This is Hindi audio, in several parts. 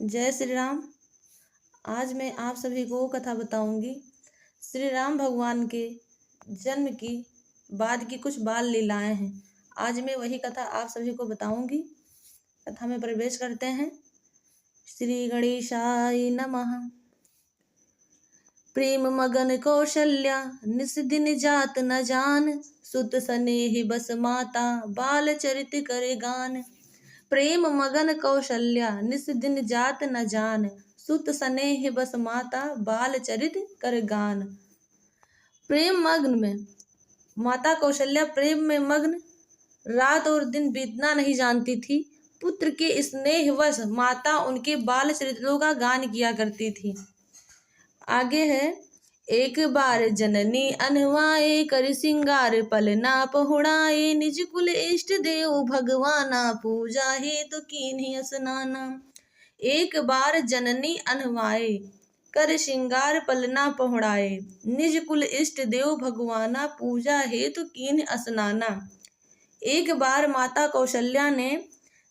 जय श्री राम। आज मैं आप सभी को कथा बताऊंगी श्री राम भगवान के जन्म की बाद की कुछ बाल लीलाएं हैं। आज मैं वही कथा आप सभी को बताऊंगी। कथा में प्रवेश करते हैं। श्री गणेशाय नमः। प्रेम मगन कौशल्या निस दिन जात न जान, सुत सनेह बस माता बाल चरित करे गान। प्रेम मगन कौशल्या निस दिन जात न जान, सुत सनेह बस माता बाल चरित कर गान। प्रेम मग्न में माता कौशल्या प्रेम में मग्न रात और दिन बीतना नहीं जानती थी। पुत्र के स्नेहवश माता उनके बाल चरित्रों का गान किया करती थी। आगे है। एक बार जननी अनवाए, कर सिंगार पलना पहुड़ाए, निज कुल इष्ट देव भगवाना पूजा हेतु कीन्हि स्नाना। एक बार जननी अनवाए, कर सिंगार पलना पहुड़ाए, निज कुल इष्ट देव भगवाना पूजा हेतु कीन्हि स्नाना। एक बार माता कौशल्या ने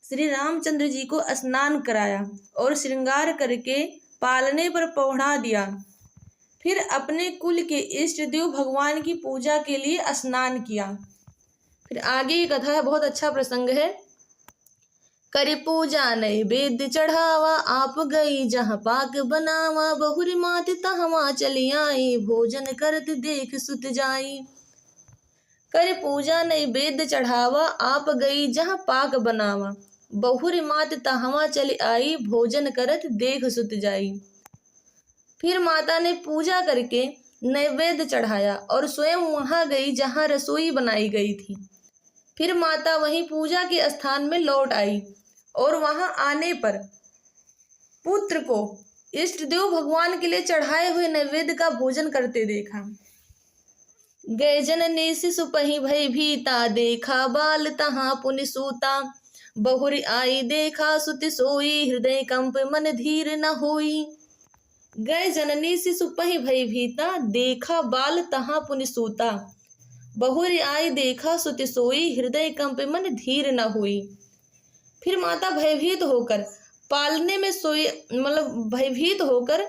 श्री रामचंद्र जी को स्नान कराया और श्रृंगार करके पालने पर पहुड़ा दिया। फिर अपने कुल के इष्ट देव भगवान की पूजा के लिए स्नान किया। फिर आगे की कथा है, बहुत अच्छा प्रसंग है। कर पूजा नैवेद्य चढ़ावा, आप गई जहाँ पाक बनावा, बहुरी मात तहवा चली आई, भोजन करत देख सुत जाई। कर पूजा नैवेद्य चढ़ावा, आप गई जहाँ पाक बनावा, बहुरी मात तहवा चली आई, भोजन करत देख सुत जाई। फिर माता ने पूजा करके नैवेद्य चढ़ाया और स्वयं वहां गई जहां रसोई बनाई गई थी। फिर माता वहीं पूजा के स्थान में लौट आई और वहां आने पर पुत्र को इष्ट देव भगवान के लिए चढ़ाए हुए नैवेद्य का भोजन करते देखा। गए जननी शिशु पही भय भीता, देखा बाल तहाँ पुनि सूता, बहुरी आई देखा सुत सोई, हृदय कंप मन धीर न होई। गए जननी शिशु पही भय भीता, देखा बाल तहाँ पुनि सूता, बहुरी आई देखा सुत सोई, हृदय कंप मन धीर न हुई। फिर माता भयभीत होकर पालने में सोए, भयभीत होकर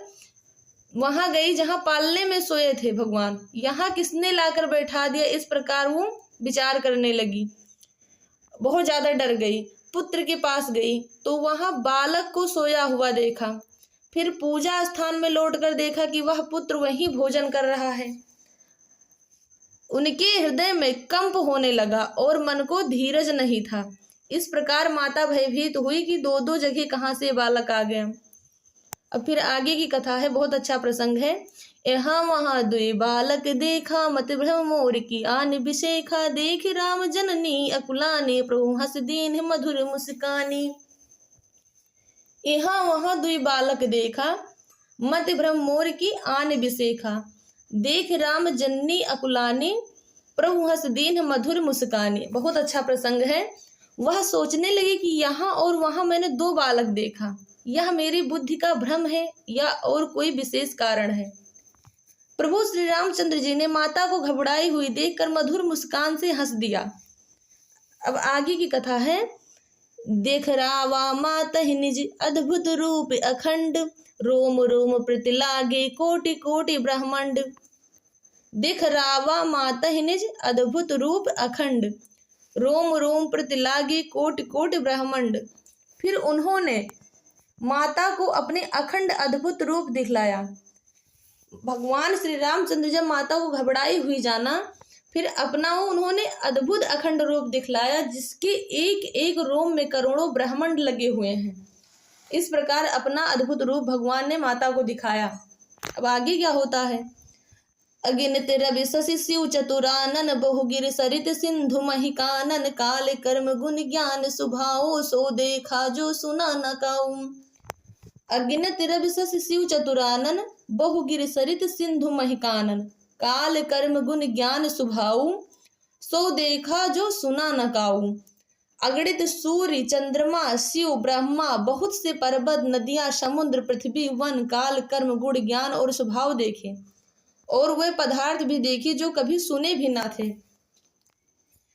वहां गई जहां पालने में सोए थे भगवान। यहाँ किसने लाकर बैठा दिया, इस प्रकार वो विचार करने लगी। बहुत ज्यादा डर गई। पुत्र के पास गई तो वहां बालक को सोया हुआ देखा। फिर पूजा स्थान में लौटकर देखा कि वह पुत्र वहीं भोजन कर रहा है। उनके हृदय में कंप होने लगा और मन को धीरज नहीं था। इस प्रकार माता भयभीत हुई कि दो दो जगह कहाँ से बालक आ गया। अब फिर आगे की कथा है, बहुत अच्छा प्रसंग है। यहाँ वहाँ दुई बालक देखा, मत भ्रम मोर की आन बिसेखा, देख राम जननी अकुलाने, प्रभु हंस दीन मधुर मुस्कानी। यहाँ वहाँ दुई बालक देखा, मत भ्रम मोर की आन बिसेखा, देख राम जननी अकुलाने, प्रभु हंस दीन मधुर मुस्कानी। बहुत अच्छा प्रसंग है। वह सोचने लगे कि यहाँ और वहाँ मैंने दो बालक देखा, यह मेरी बुद्धि का भ्रम है या और कोई विशेष कारण है। प्रभु श्री रामचंद्र जी ने माता को घबराई हुई देखकर मधुर मुस्कान से हंस दिया। अब आगे की कथा है। देख रावा मातहि निज अद्भुत रूप अखंड, रोम रोम प्रति लागे कोटि कोटि ब्रह्मांड। देख रावा मातहि निज अद्भुत रूप अखंड, रोम रोम प्रति लागे कोटि कोटि ब्रह्मांड। फिर उन्होंने माता को अपने अखंड अद्भुत रूप दिखलाया। भगवान श्री रामचंद्र जब माता को घबराई हुई जाना, फिर अपना उन्होंने अद्भुत अखंड रूप दिखलाया, जिसके एक एक रोम में करोड़ों ब्रह्मांड लगे हुए हैं। इस प्रकार अपना अद्भुत रूप भगवान ने माता को दिखाया। अब आगे क्या होता है। अगिनत रवि शशि शिव चतुरानन, बहुगिर सरित सिंधु महिकानन, काल कर्म गुण ज्ञान सुभाओ, सो देखा जो सुना न काऊ। अगिनत रवि शशि शिव चतुरानन, बहुगिर सरित सिंधु महिकानन, काल कर्म गुण ज्ञान सुभाऊ, सो देखा जो सुना न काऊ। अगणित सूर्य चंद्रमा शिव ब्रह्मा, बहुत से पर्वत नदियां समुद्र पृथ्वी वन, काल कर्म गुण ज्ञान और स्वभाव देखे, और वे पदार्थ भी देखे जो कभी सुने भी ना थे।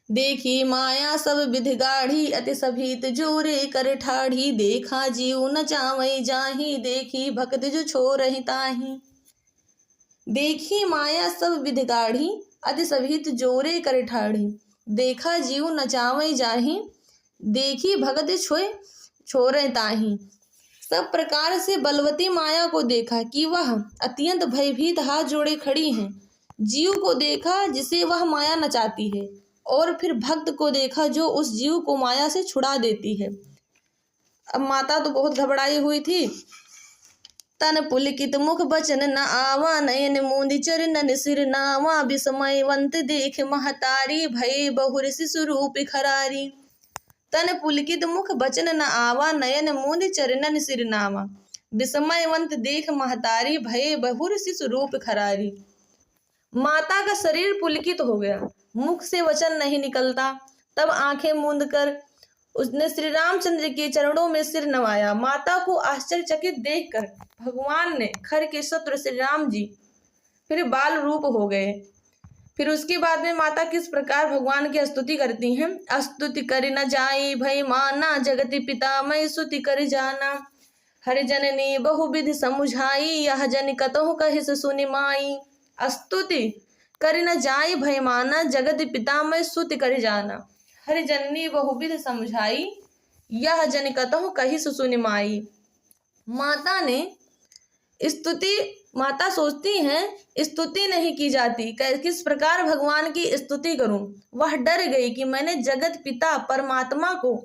देखी माया सब विधि गाढ़ी, अति सभीत जोरे कर ठाढ़ी। देखा जीव न चावई जाही, देखी भक्त जो छोरहि ताही। देखी माया सब विधि गाढ़ी, अति सभीत जोरे कर ठाढ़ी। देखा जीव न चावई जाही, देखी भगत छोरहि ताही। सब प्रकार से बलवती माया को देखा कि वह अत्यंत भयभीत हाथ जोड़े खड़ी हैं। जीव को देखा जिसे वह माया नचाती है, और फिर भक्त को देखा जो उस जीव को माया से छुड़ा देती है। अब माता तो बहुत घबराई हुई थी। तन पुलकित मुख बचन न आवा, नयन मूंदी चरणन सिर नावा। विस्मयवंत देख महतारी, भय बहुर शिशु रूप खरारी। तन पुलकित मुख बचन न आवा, नयन मूंद चरणन सिर नावा। विस्मयवंत देख महतारी, भय बहुर शिशु रूप खरारी। माता का शरीर पुलकित हो गया, मुख से वचन नहीं निकलता। तब आंखें मूंद कर उसने श्री रामचंद्र के चरणों में सिर नवाया। माता को आश्चर्यचकित देखकर भगवान ने खर के शत्रु श्री राम जी फिर बाल रूप हो गए। फिर उसके बाद में माता किस प्रकार भगवान की स्तुति करती हैं। स्तुति कर न जाई भय माना, जगति पिता मैं स्तुति कर जाना। हरि जननी बहुविधि समुझाई, यह जन कतहु कहिस सुनि माई। स्तुति कर न जाई भय माना, जगत पिता मैं स्तुति कर जाना। हरि जननी बहुविधि समुझाई, यह जन कतहु कहिस सुनि माई। माता ने माता सोचती हैं स्तुति नहीं की जाती, किस प्रकार भगवान की स्तुति करूं। वह डर गई कि मैंने जगत पिता परमात्मा को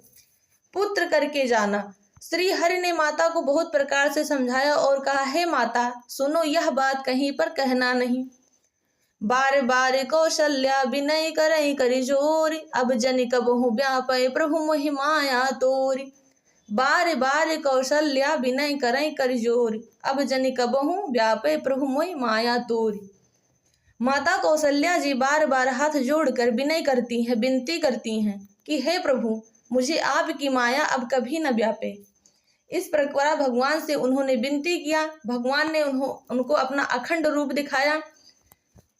पुत्र करके जाना। श्री हरि ने माता को बहुत प्रकार से समझाया और कहा, हे माता सुनो, यह बात कहीं पर कहना नहीं। बार बार कौशल्या विनय करई करि जोर, अब जन कबहु व्यापय प्रभु मोहि माया तोरी। बार बार कौशल्या विनय करई करि जोर, अब जन कबहु व्यापय प्रभु मोहि माया तोरी। माता कौशल्या जी बार बार हाथ जोड़कर विनय करती हैं, विनती करती हैं कि हे प्रभु, मुझे आपकी माया अब कभी न व्यापे। इस प्रकार भगवान से उन्होंने विनती किया। भगवान ने उनको अपना अखंड रूप दिखाया।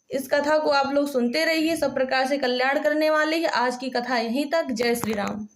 इस कथा को आप लोग सुनते रहिए, सब प्रकार से कल्याण करने वाली है। आज की कथा यहीं तक। जय श्री राम।